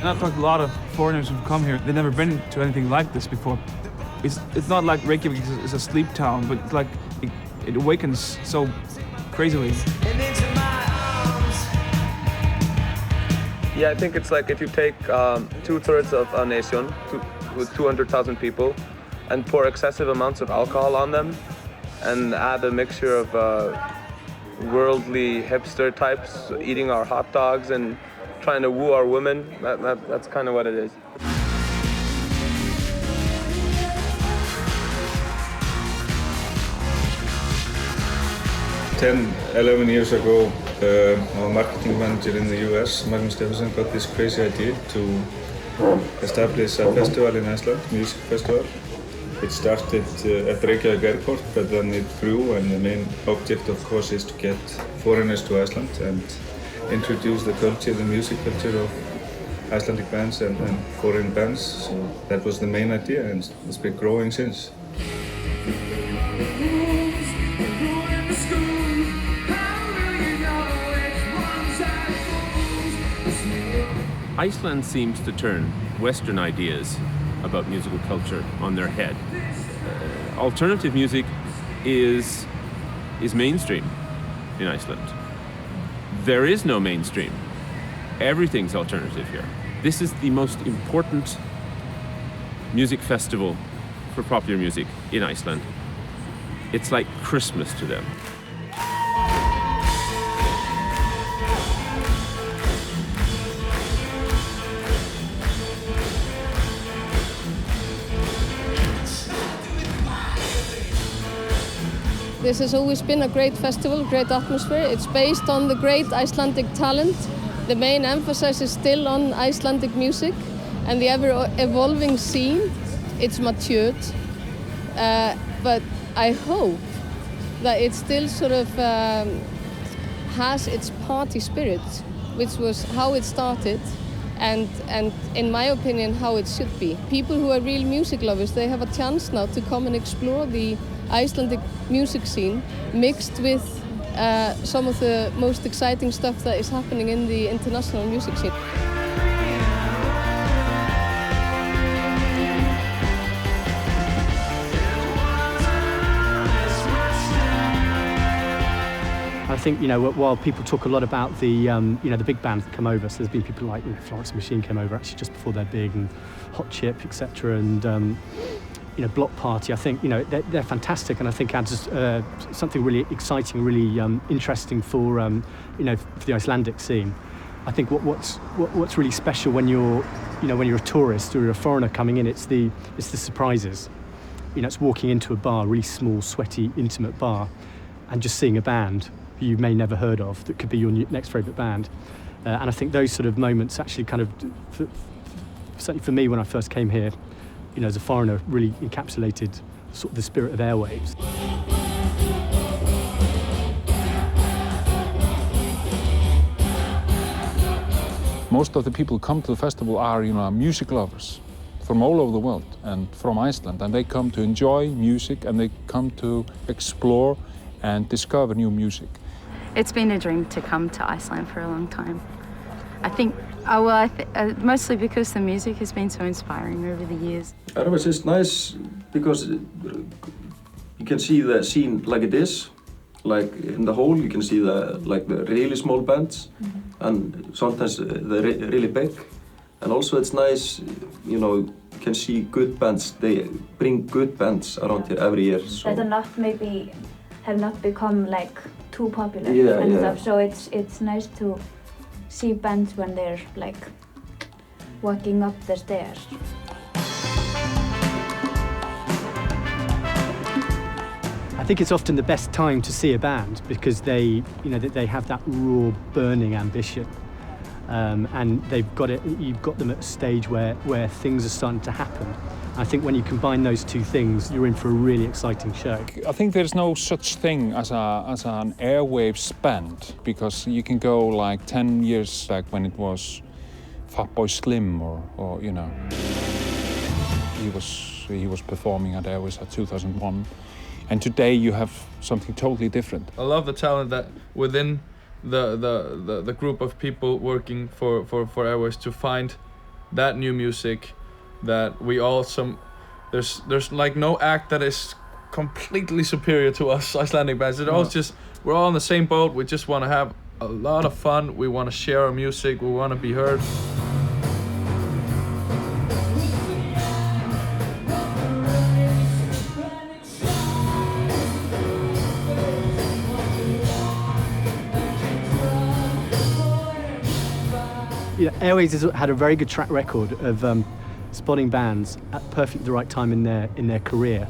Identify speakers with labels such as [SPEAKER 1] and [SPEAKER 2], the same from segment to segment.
[SPEAKER 1] I've talked to a lot of foreigners who've come here. They've never been to anything like this before. It's not like Reykjavik is a sleep town, but it's like it awakens so crazily.
[SPEAKER 2] Yeah, I think it's like if you take 2/3 of a nation with 200,000 people and pour excessive amounts of alcohol on them and add a mixture of worldly hipster types eating our hot dogs and trying to woo our women, that's kind of what it is.
[SPEAKER 3] 10, 11 years ago, our marketing manager in the US, Stefánsdóttir, got this crazy idea to establish a festival in Iceland, music festival. It started at Reykjavík airport, but then it grew, and the main object, of course, is to get foreigners to Iceland and introduce the culture, the music culture of Icelandic bands and foreign bands. So that was the main idea, and it's been growing since.
[SPEAKER 4] Iceland seems to turn Western ideas about musical culture on their head. Alternative music is mainstream in Iceland. There is no mainstream. Everything's alternative here. This is the most important music festival for popular music in Iceland. It's like Christmas to them.
[SPEAKER 5] This has always been a great festival, great atmosphere. It's based on the great Icelandic talent. The main emphasis is still on Icelandic music and the ever-evolving scene. It's matured, but I hope that it still sort of has its party spirit, which was how it started and in my opinion, how it should be. People who are real music lovers, they have a chance now to come and explore the Icelandic music scene mixed with some of the most exciting stuff that is happening in the international music scene.
[SPEAKER 6] I think, while people talk a lot about the, the big bands that come over, so there's been people like, Florence Machine came over actually just before they're big, and Hot Chip, etc., and Block Party. I think, they're fantastic, and I think adds something really exciting, really interesting for, for the Icelandic scene. I think what's really special when you're a tourist or you're a foreigner coming in, it's the surprises. It's walking into a bar, really small, sweaty, intimate bar, and just seeing a band you may never heard of that could be your next favourite band. And I think those sort of moments actually kind of, certainly for me when I first came here, as a foreigner, really encapsulated sort of the spirit of Airwaves.
[SPEAKER 7] Most of the people who come to the festival are, music lovers from all over the world and from Iceland, and they come to enjoy music and they come to explore and discover new music.
[SPEAKER 8] It's been a dream to come to Iceland for a long time. I think, mostly because the music has been so inspiring over the years.
[SPEAKER 9] Airwaves is nice because you can see the scene like it is. Like in the whole, you can see the really small bands, and sometimes the really big. And also it's nice, you can see good bands. They bring good bands around here every year. So.
[SPEAKER 10] That are not maybe have not become like too popular stuff. So it's nice to see bands when they're like walking up the stairs.
[SPEAKER 6] I think it's often the best time to see a band because they have that raw, burning ambition, and they've got it. You've got them at a stage where things are starting to happen. I think when you combine those two things, you're in for a really exciting show.
[SPEAKER 7] I think there's no such thing as an Airwaves band, because you can go like 10 years back when it was Fatboy Slim or he was performing at Airwaves at 2001, and today you have something totally different.
[SPEAKER 1] I love the talent that within the group of people working for Airwaves to find
[SPEAKER 11] that new music, that we all there's like no act that is completely superior to us Icelandic bands. It's all just, we're all on the same boat. We just want to have a lot of fun. We want to share our music. We want to be heard.
[SPEAKER 6] Airwaves has had a very good track record of spotting bands at perfectly the right time in their career,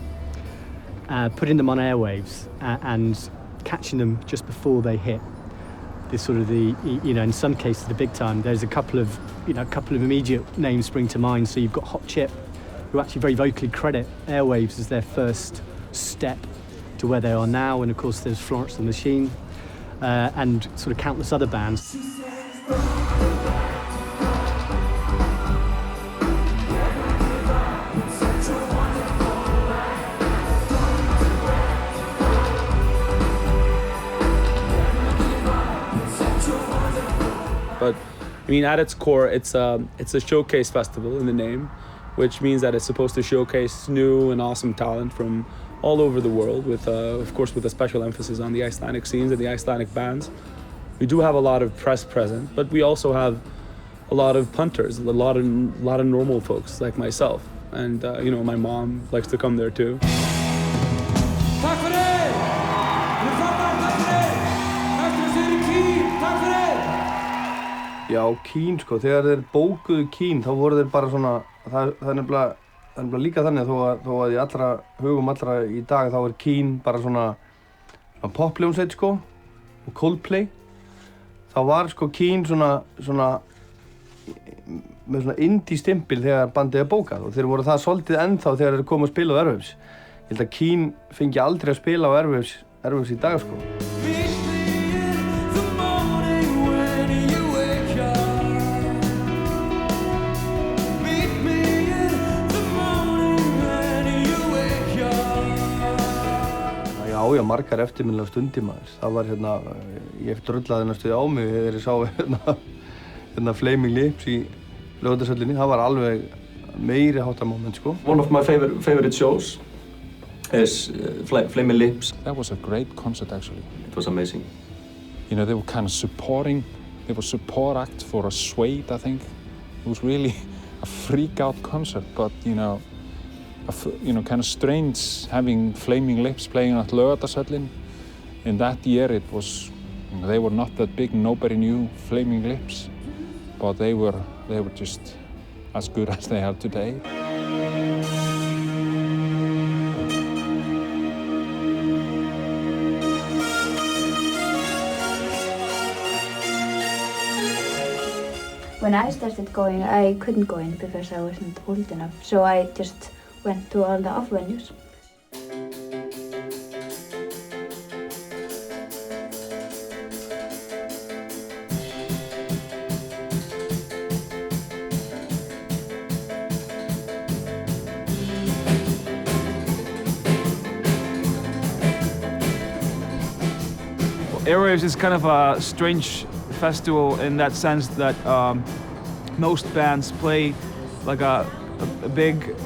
[SPEAKER 6] putting them on airwaves and catching them just before they hit this sort of in some cases the big time. There's a couple of immediate names spring to mind. So you've got Hot Chip, who actually very vocally credit Airwaves as their first step to where they are now, and of course there's Florence and the Machine, and sort of countless other bands.
[SPEAKER 12] But I mean, at its core, it's a showcase festival in the name, which means that it's supposed to showcase new and awesome talent from all over the world, with of course with a special emphasis on the Icelandic scenes and the Icelandic bands. We do have a lot of press present, but we also have a lot of punters, a lot of normal folks like myself, and my mom likes to come there too.
[SPEAKER 13] Já, Kín sko, þegar þeir bókuðu Kín þá voru þeir bara svona, það er nefnilega líka þannig þó að í hugum allra í dag þá Kín bara svona pophljómsveit sko, og Coldplay. Þá var sko Kín svona með svona indie stimpil þegar bandið bókað, og þeir voru það svolítið ennþá þegar þeir komu að spila á Airwaves. Ég held að Kín fengi aldrei að spila á Airwaves í dag sko. Já, margar eftirminnilegar stundir maður. Það var ég drullaði næstuði á mig þegar ég sá Flaming Lips í Laugardalshöllinni. Það var alveg meiri háttar moment sko.
[SPEAKER 9] One of my favorite shows is Flaming Lips.
[SPEAKER 7] That was a great concert actually.
[SPEAKER 9] It was amazing.
[SPEAKER 7] They were kind of supporting, they were support act for a Suede, I think. It was really a freak out concert, but kind of strange having Flaming Lips playing at Laugardalshöllin. In that year it was, they were not that big, nobody knew Flaming Lips, but they were just as good as they are today.
[SPEAKER 10] When I started going, I couldn't go in because I wasn't old enough, so I just went to all the off venues.
[SPEAKER 1] Airwaves is kind of a strange festival in that sense that most bands play like a big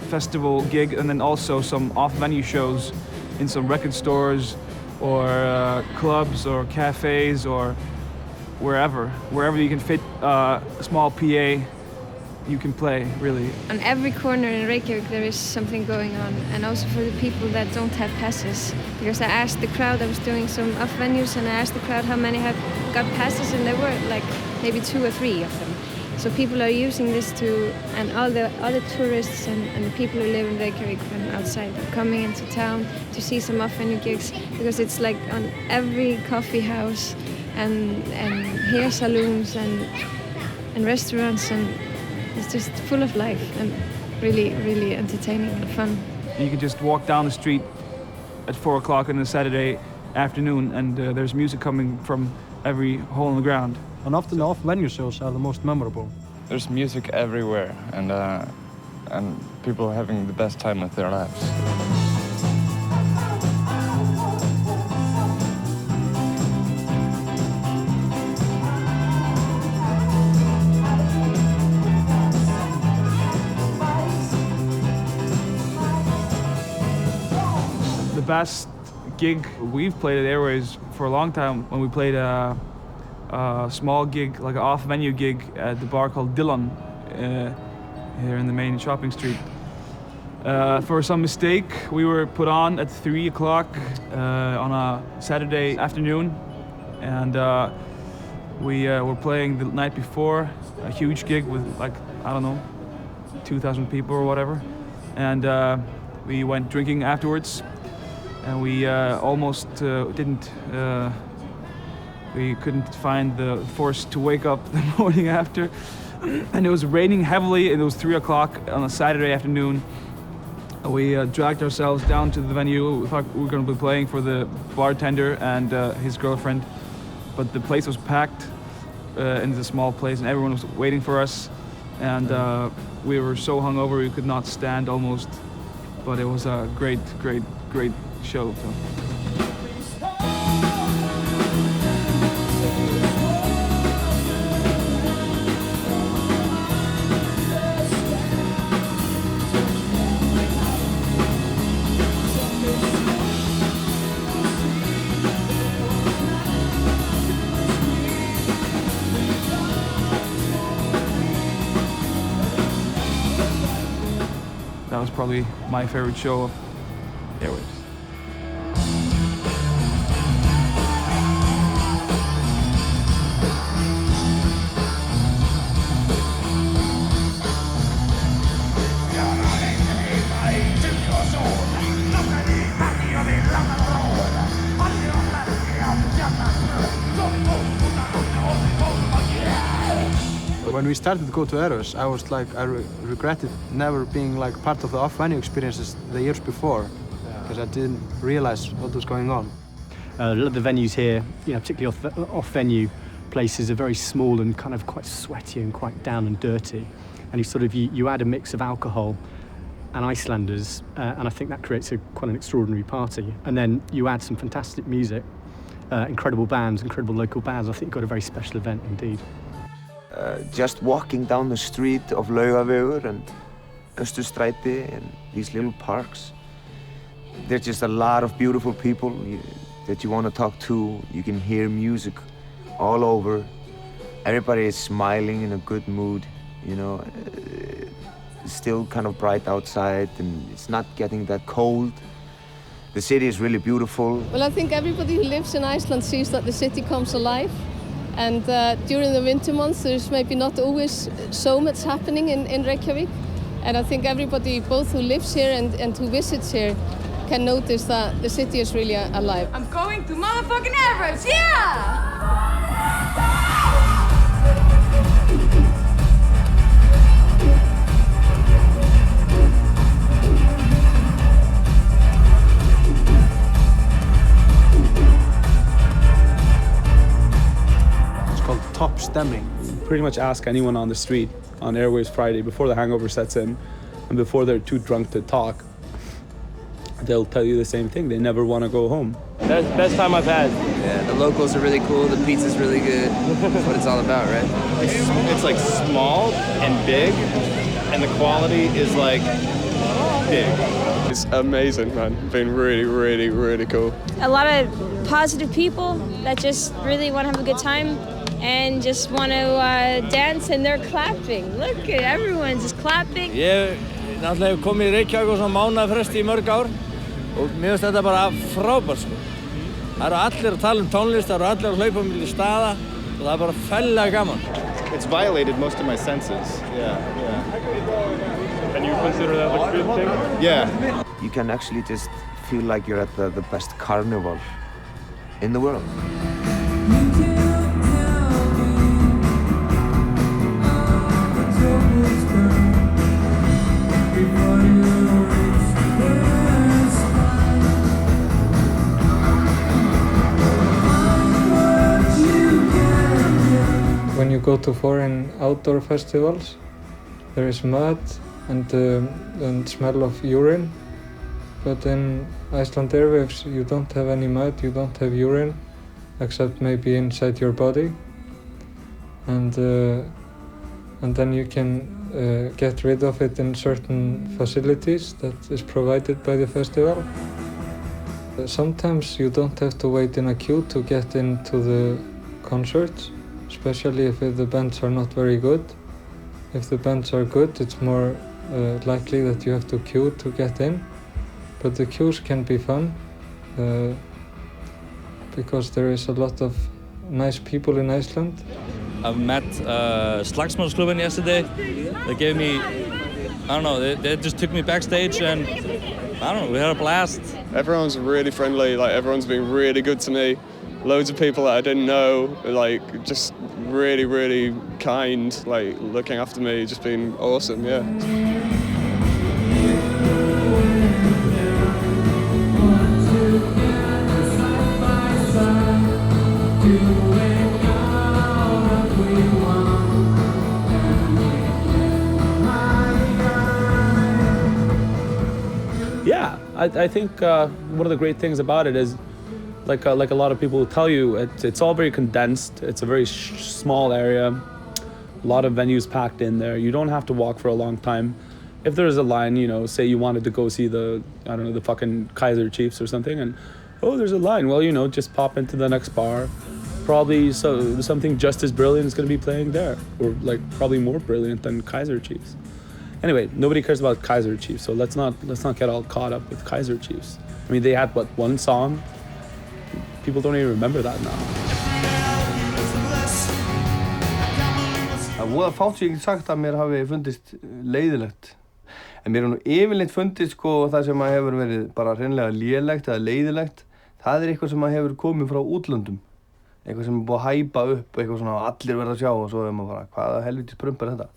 [SPEAKER 1] festival gig, and then also some off-venue shows in some record stores or clubs or cafes or wherever you can fit a small PA, you can play, really.
[SPEAKER 14] On every corner in Reykjavík there is something going on, and also for the people that don't have passes. Because I asked the crowd, I was doing some off venues, and I asked the crowd how many have got passes, and there were like maybe 2 or 3 of them. So people are using this and all the other tourists and the people who live in Reykjavík from outside are coming into town to see some off-venue gigs, because it's like on every coffee house and hair saloons and restaurants, and it's just full of life and really, really entertaining and fun.
[SPEAKER 1] You can just walk down the street at 4 o'clock on a Saturday afternoon, and there's music coming from every hole in the ground.
[SPEAKER 15] And often the off-venue shows are the most memorable.
[SPEAKER 16] There's music everywhere, and people having the best time of their lives.
[SPEAKER 1] best gig we've played at Airwaves for a long time when we played a small gig, like an off-venue gig at the bar called Dylan here in the main shopping street. For some mistake, we were put on at 3 o'clock on a Saturday afternoon, and we were playing the night before, a huge gig with like, I don't know, 2,000 people or whatever, and we went drinking afterwards, and we almost we couldn't find the force to wake up the morning after, and it was raining heavily, and it was 3 o'clock on a Saturday afternoon. We dragged ourselves down to the venue. We thought we were going to be playing for the bartender and his girlfriend, but the place was packed in this small place, and everyone was waiting for us, and we were so hungover we could not stand almost, but it was a great show. So. That was probably my favorite show of Airwaves.
[SPEAKER 15] When we started to go to Airwaves, I was like, I regretted never being like part of the off-venue experiences the years before, because I didn't realize what was going on.
[SPEAKER 6] A lot of the venues here, particularly off-venue places, are very small and kind of quite sweaty and quite down and dirty. And you add a mix of alcohol and Icelanders, and I think that creates quite an extraordinary party. And then you add some fantastic music, incredible bands, incredible local bands. I think you've got a very special event indeed.
[SPEAKER 17] Just walking down the street of Laugavegur and Austurstræti and these little parks, there's just a lot of beautiful people that you want to talk to. You can hear music all over. Everybody is smiling, in a good mood, It's still kind of bright outside and it's not getting that cold. The city is really beautiful.
[SPEAKER 5] Well, I think everybody who lives in Iceland sees that the city comes alive. And during the winter months, there's maybe not always so much happening in Reykjavik. And I think everybody, both who lives here and who visits here, can notice that the city is really alive.
[SPEAKER 18] I'm going to motherfucking Airwaves, yeah!
[SPEAKER 15] Top stemming.
[SPEAKER 12] Pretty much ask anyone on the street on Airwaves Friday before the hangover sets in and before they're too drunk to talk. They'll tell you the same thing. They never want to go home.
[SPEAKER 19] Best time I've had.
[SPEAKER 20] Yeah, the locals are really cool. The pizza's really good. That's what it's all about, right?
[SPEAKER 19] It's like small and big, and the quality is like big.
[SPEAKER 21] It's amazing, man. Been really cool.
[SPEAKER 22] A lot of positive people that just really want to have a good time and just want to dance, and they're clapping. Look at everyone just clapping.
[SPEAKER 19] Ég náttúrulega hef komið í Reykjavík á svona mánaðarfresti í mörg ár og mér finnst þetta bara frábært sko. Það eru allir að tala tónlist, það eru allir að hlaupa milli staða og það bara fellega gaman.
[SPEAKER 21] It's violated most of my senses. Yeah.
[SPEAKER 19] And you consider that a good thing?
[SPEAKER 17] Yeah. You can actually just feel like you're at the best carnival in the world.
[SPEAKER 23] When you go to foreign outdoor festivals, there is mud and smell of urine. But in Iceland Airwaves, you don't have any mud, you don't have urine, except maybe inside your body. And then you can get rid of it in certain facilities that is provided by the festival. Sometimes you don't have to wait in a queue to get into the concerts, especially if the bands are not very good. If the bands are good, it's more likely that you have to queue to get in. But the queues can be fun because there is a lot of nice people in Iceland.
[SPEAKER 2] I met Slagsmálsklubben yesterday. They gave me, I don't know, they just took me backstage and I don't know, we had a blast.
[SPEAKER 21] Everyone's really friendly, like everyone's been really good to me. Loads of people that I didn't know, like just really, really kind, like looking after me, just been awesome, yeah.
[SPEAKER 12] Yeah, I think one of the great things about it is, like a lot of people will tell you, it's all very condensed. It's a very small area, a lot of venues packed in there. You don't have to walk for a long time. If there's a line, you know, say you wanted to go see the, I don't know, the fucking Kaiser Chiefs or something, and oh, there's a line. Well, you know, just pop into the next bar. Probably something just as brilliant is going to be playing there, or like probably more brilliant than Kaiser Chiefs. Anyway, nobody cares about Kaiser Chiefs, so let's not get all caught up with Kaiser Chiefs. I mean, they had what, one song? People don't even remember that now.
[SPEAKER 13] Það voða fátt sem ég get sagt að mér hafi fundist leiðilegt. En mér nú yfirleitt fundist sko það sem hefur verið bara hreinlega lélegt eða leiðilegt. Það eitthvað sem hefur komið frá útlöndum. Eitthvað sem búið að hæpa upp, eitthvað svona allir verða að sjá og svo maður bara, hvaða helvítis prump þetta?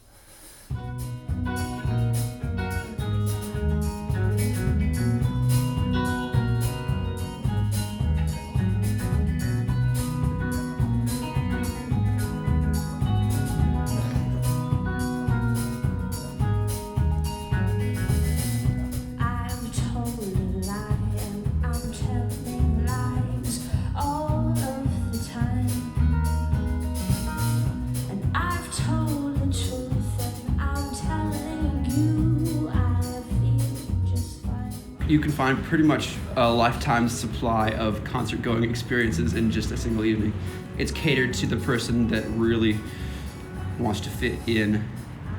[SPEAKER 3] You can find pretty much a lifetime supply of concert-going experiences in just a single evening. It's catered to the person that really wants to fit in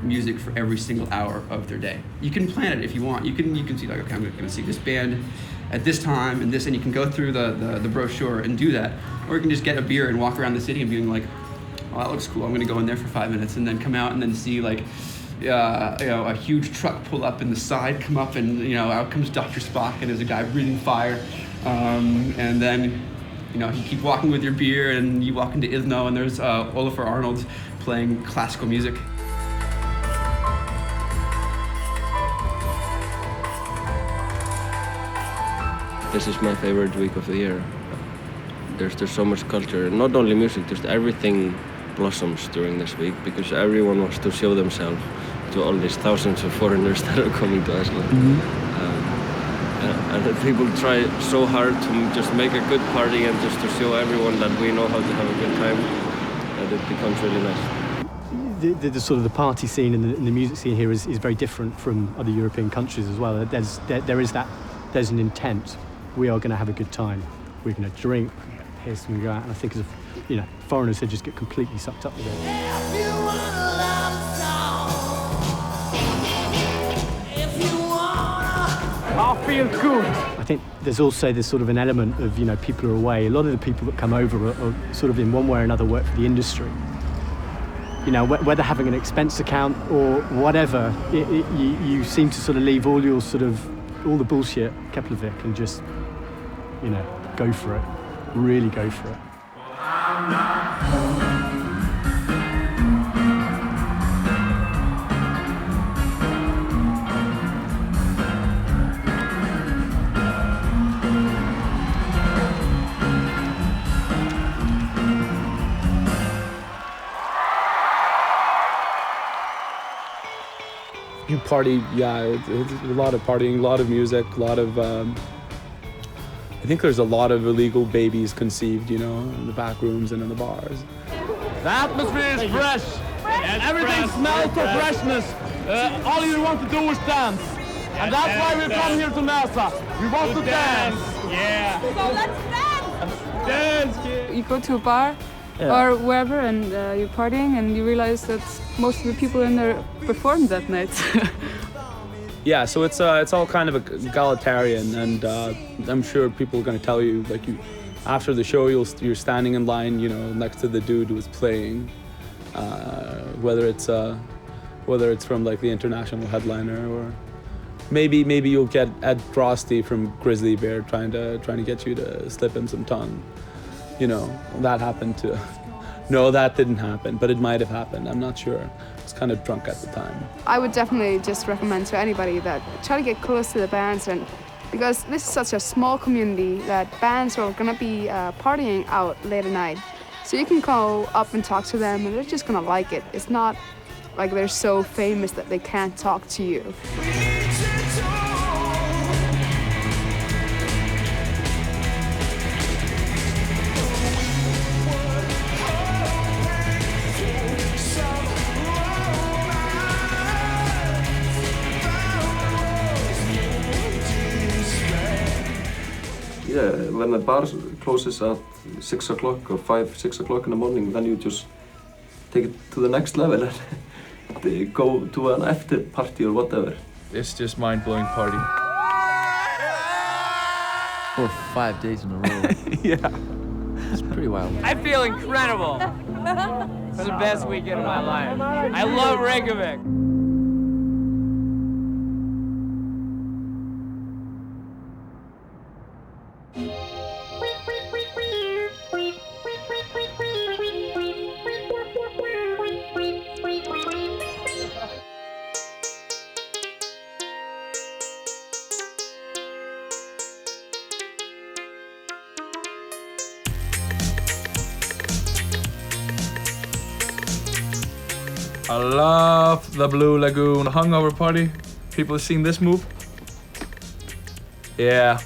[SPEAKER 3] music for every single hour of their day. You can plan it if you want. You can see like, okay, I'm gonna see this band at this time and this, and you can go through the brochure and do that. Or you can just get a beer and walk around the city and being like, oh, that looks cool, I'm gonna go in there for 5 minutes and then come out and then see like, you know, a huge truck pull up in the side, come up, and you know, out comes Dr. Spock, and there's a guy breathing fire, and then, you know, you keep walking with your beer, and you walk into Isno, and there's Olafur Arnalds playing classical music.
[SPEAKER 4] This is my favorite week of the year. There's so much culture, not only music, just everything blossoms during this week because everyone wants to show themselves to all these thousands of foreigners that are coming to Iceland. And people try so hard to just make a good party and just to show everyone that we know how to have a good time, that it becomes really nice.
[SPEAKER 6] The sort of the party scene and the music scene here is very different from other European countries as well. There's an intent. We are going to have a good time. We're going to drink, hear some go out, and I think as you know, foreigners, they just get completely sucked up with it.
[SPEAKER 1] I feel good.
[SPEAKER 6] I think there's also this sort of an element of, you know, people are away. A lot of the people that come over are sort of in one way or another work for the industry. You know, whether having an expense account or whatever, you seem to sort of leave all your sort of, all the bullshit, Keflavik, and just, you know, go for it. Really go for it.
[SPEAKER 12] You party, yeah, it's a lot of partying, a lot of music, a lot of, I think there's a lot of illegal babies conceived, you know, in the back rooms and in the bars.
[SPEAKER 24] The atmosphere is fresh, and everything smells of freshness. All you want to do is dance. And that's why we come here to NASA. We want to dance. Yeah.
[SPEAKER 18] So let's dance!
[SPEAKER 24] Dance, kid!
[SPEAKER 7] You go to a bar or wherever and you're partying and you realize that most of the people in there performed that night.
[SPEAKER 12] Yeah, so it's all kind of egalitarian, and I'm sure people are going to tell you, like, after the show you're standing in line, next to the dude who was playing, whether it's from like the international headliner, or maybe you'll get Ed Frosty from Grizzly Bear trying to get you to slip him some tongue. That happened to. No, that didn't happen, but it might have happened. I'm not sure. I was kind of drunk at the time.
[SPEAKER 7] I would definitely just recommend to anybody that try to get close to the bands, and because this is such a small community that bands are gonna be partying out late at night. So you can go up and talk to them and they're just gonna like it. It's not like they're so famous that they can't talk to you.
[SPEAKER 8] Yeah, when the bar closes at 6 o'clock or 6 o'clock in the morning, then you just take it to the next level and go to an after party or whatever.
[SPEAKER 16] It's just mind-blowing party.
[SPEAKER 9] For 5 days in a row.
[SPEAKER 16] Yeah.
[SPEAKER 9] It's pretty wild.
[SPEAKER 24] I feel incredible. It's the best weekend of my life. I love Reykjavik.
[SPEAKER 16] I love the Blue Lagoon hungover party. People have seen this move? Yeah,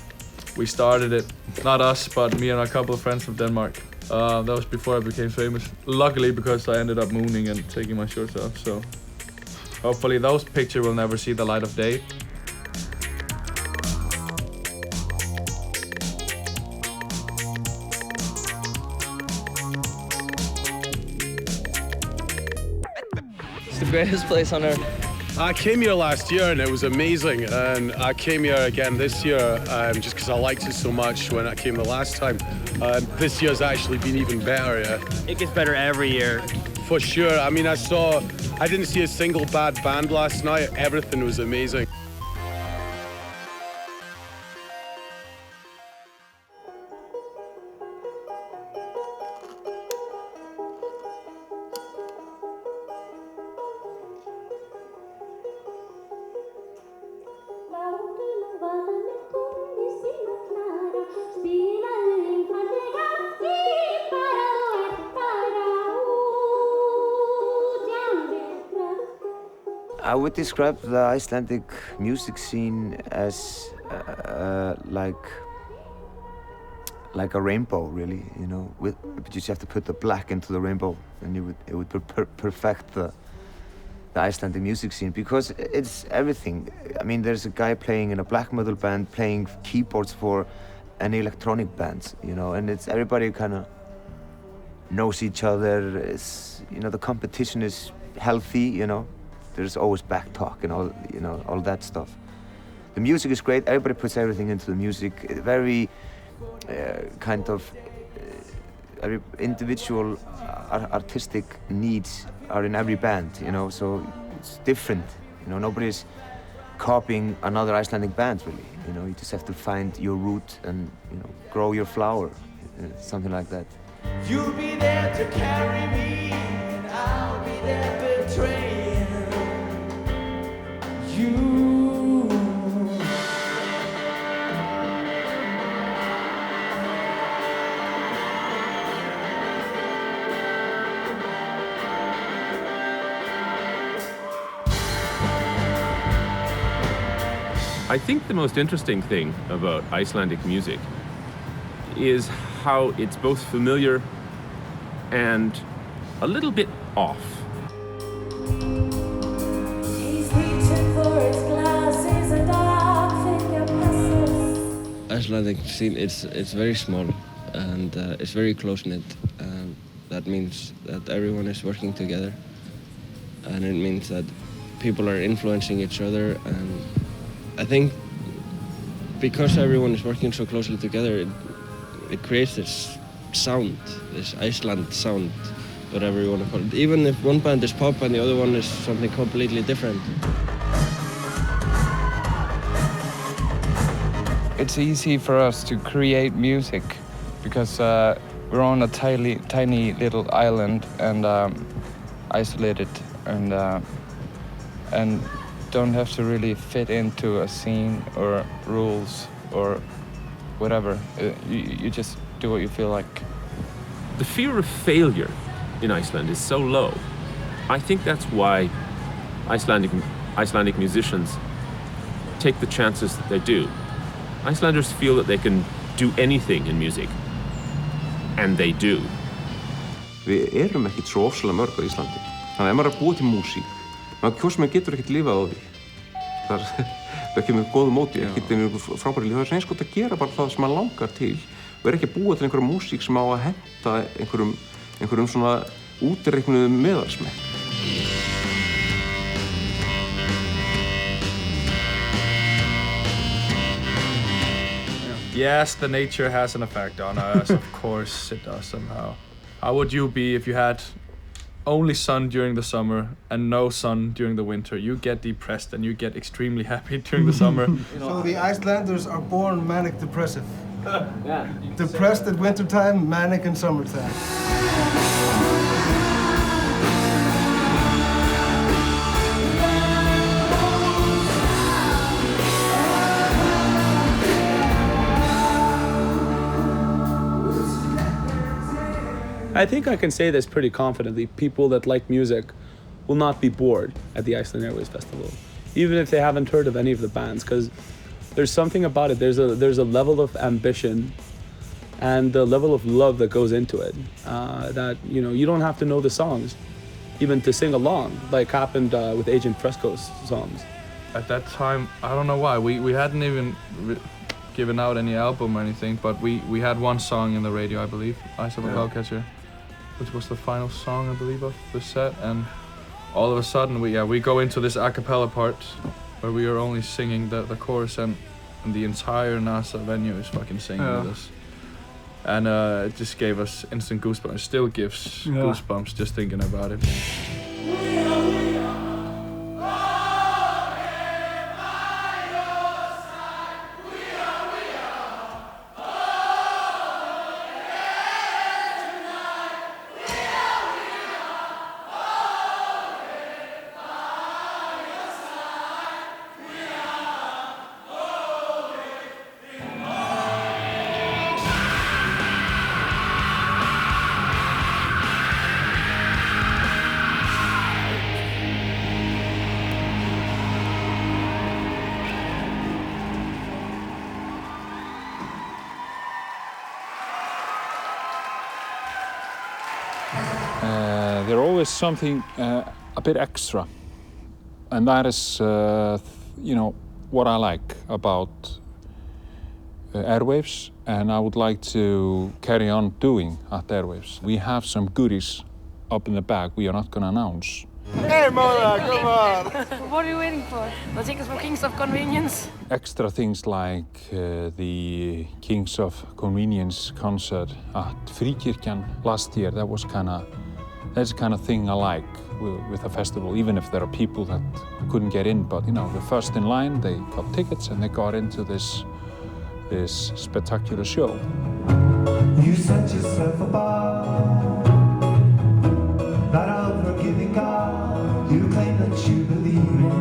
[SPEAKER 16] we started it. Not us, but me and a couple of friends from Denmark. That was before I became famous. Luckily, because I ended up mooning and taking my shorts off, so hopefully those pictures will never see the light of day.
[SPEAKER 9] Greatest place on earth.
[SPEAKER 11] I came here last year and it was amazing, and I came here again this year just because I liked it so much when I came the last time. This year's actually been even better. Yeah.
[SPEAKER 24] It gets better every year.
[SPEAKER 11] For sure. I mean, I didn't see a single bad band last night. Everything was amazing.
[SPEAKER 17] I would describe the Icelandic music scene as like a rainbow, really. But you just have to put the black into the rainbow, and it would perfect the Icelandic music scene, because it's everything. I mean, there's a guy playing in a black metal band playing keyboards for an electronic band, and it's everybody kind of knows each other. It's, the competition is healthy, There's always back talk and all that stuff. The music is great. Everybody puts everything into the music. Very every individual artistic needs are in every band, so it's different. Nobody's copying another Icelandic band, really. You just have to find your root and, grow your flower, something like that.
[SPEAKER 25] You'll be there to carry me, and I'll be there betraying you.
[SPEAKER 26] I think the most interesting thing about Icelandic music is how it's both familiar and a little bit off.
[SPEAKER 9] I
[SPEAKER 4] Icelandic scene, it's very small and it's very close-knit. That means that everyone is working together, and it means that people are influencing each other. And I think because everyone is working so closely together, it creates this sound, this Iceland sound, whatever you want to call it. Even if one band is pop and the other one is something completely different.
[SPEAKER 5] It's easy for us to create music because we're on a tiny little island and isolated and don't have to really fit into a scene or rules or whatever. You just do what you feel like.
[SPEAKER 26] The fear of failure in Iceland is so low. I think that's why Icelandic musicians take the chances that they do. Icelanders feel that they can do anything in music, and they do.
[SPEAKER 10] Við erum ekkert svo ofsalega mörg á Íslandi. Þannig að ef maður er að búa til músík, maður getur ekkert lifað á því. Það er ekki með góðu móti, ekkert einhver frábæri líf. Það er eins gott að gera bara það sem maður langar til. Og er ekki að búa til einhverja músík sem á að henta einhverjum svona útireiknuðum meðalsmekk.
[SPEAKER 16] Yes, the nature has an effect on us. Of course it does somehow. How would you be if you had only sun during the summer and no sun during the winter? You get depressed and you get extremely happy during the summer.
[SPEAKER 14] So the Icelanders are born manic depressive. Yeah. Depressed at wintertime, manic in summertime.
[SPEAKER 12] I think I can say this pretty confidently. People that like music will not be bored at the Iceland Airwaves Festival, even if they haven't heard of any of the bands, because there's something about it. There's a level of ambition and the level of love that goes into it that you don't have to know the songs even to sing along, like happened with Agent Fresco's songs.
[SPEAKER 16] At that time, I don't know why, we hadn't even given out any album or anything, but we had one song in the radio, I believe, Eyes of a Cowcatcher, which was the final song, I believe, of the set, and all of a sudden we go into this a cappella part where we are only singing the chorus and the entire NASA venue is fucking singing with us. And it just gave us instant goosebumps. It still gives goosebumps just thinking about it.
[SPEAKER 15] There's always something a bit extra, and that is, what I like about Airwaves, and I would like to carry on doing at Airwaves. We have some goodies up in the bag we are not going to announce.
[SPEAKER 20] Hey Mona, come on!
[SPEAKER 18] What are you waiting for? The tickets for Kings of Convenience?
[SPEAKER 15] Extra things like the Kings of Convenience concert at Fríkirkjan last year. That's the kind of thing I like with a festival, even if there are people that couldn't get in. But the first in line, they got tickets and they got into this spectacular show.
[SPEAKER 25] You set yourself above that unforgiving God you claim that you believe in.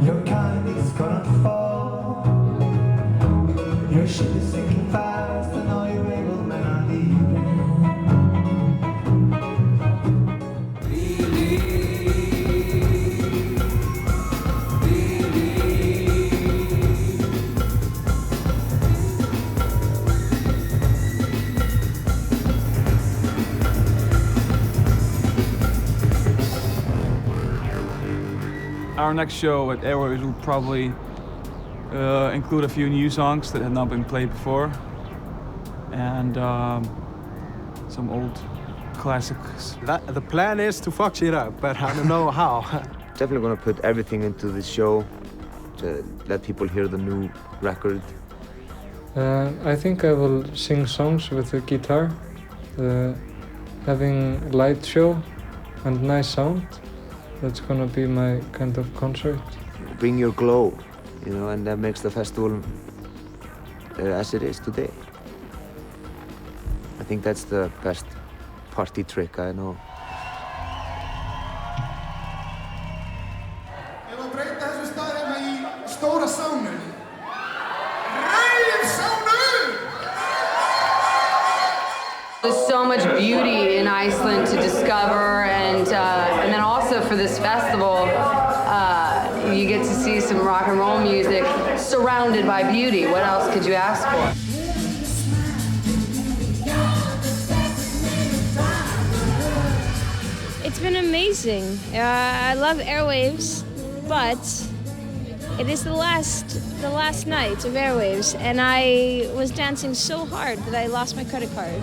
[SPEAKER 25] Your kind is gonna fall. Your ship is sinking fast and all your able men are leaving. Believe, believe.
[SPEAKER 1] Our next show at Airwaves will probably include a few new songs that had not been played before, and some old classics.
[SPEAKER 14] The plan is to fuck shit up, but I don't know how.
[SPEAKER 17] Definitely gonna put everything into the show to let people hear the new record.
[SPEAKER 2] I think I will sing songs with the guitar, having a light show and nice sound. That's gonna be my kind of concert.
[SPEAKER 17] Bring your glow, you know, and that makes the festival as it is today. I think that's the best party trick I know.
[SPEAKER 20] Ef að breyta þessu stað hérna í stóra sánu. Ræðið sánu!
[SPEAKER 13] There's so much beauty in Iceland to discover, and then also for this festival, you get to see some rock and roll music surrounded by beauty. What else could you ask for?
[SPEAKER 19] It's been amazing. I love Airwaves, but it is the last night of Airwaves, and I was dancing so hard that I lost my credit card.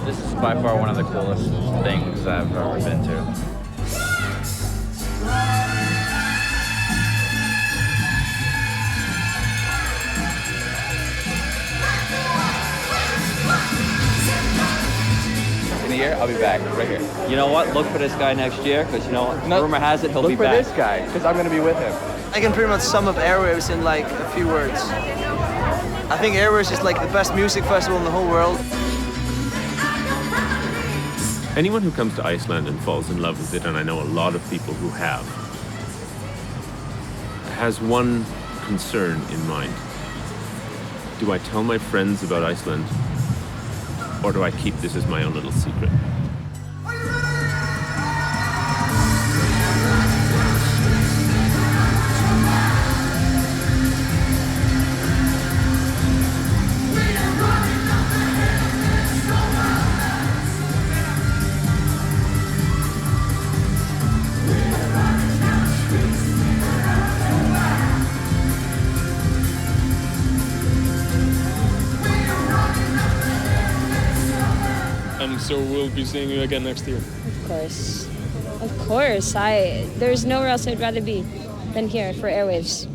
[SPEAKER 9] This is by far one of the coolest things I've ever been to.
[SPEAKER 21] In a year, I'll be back, right here. You know what? Look for this guy next year, because you know, rumor has it he'll be back. Look for this guy, because I'm going to be with him.
[SPEAKER 22] I can pretty much sum up Airwaves in like a few words. I think Airwaves is like the best music festival in the whole world.
[SPEAKER 26] Anyone who comes to Iceland and falls in love with it, and I know a lot of people who have, has one concern in mind. Do I tell my friends about Iceland, or do I keep this as my own little secret?
[SPEAKER 23] So we'll be seeing you again next year.
[SPEAKER 19] Of course. Of course. There's nowhere else I'd rather be than here for Airwaves.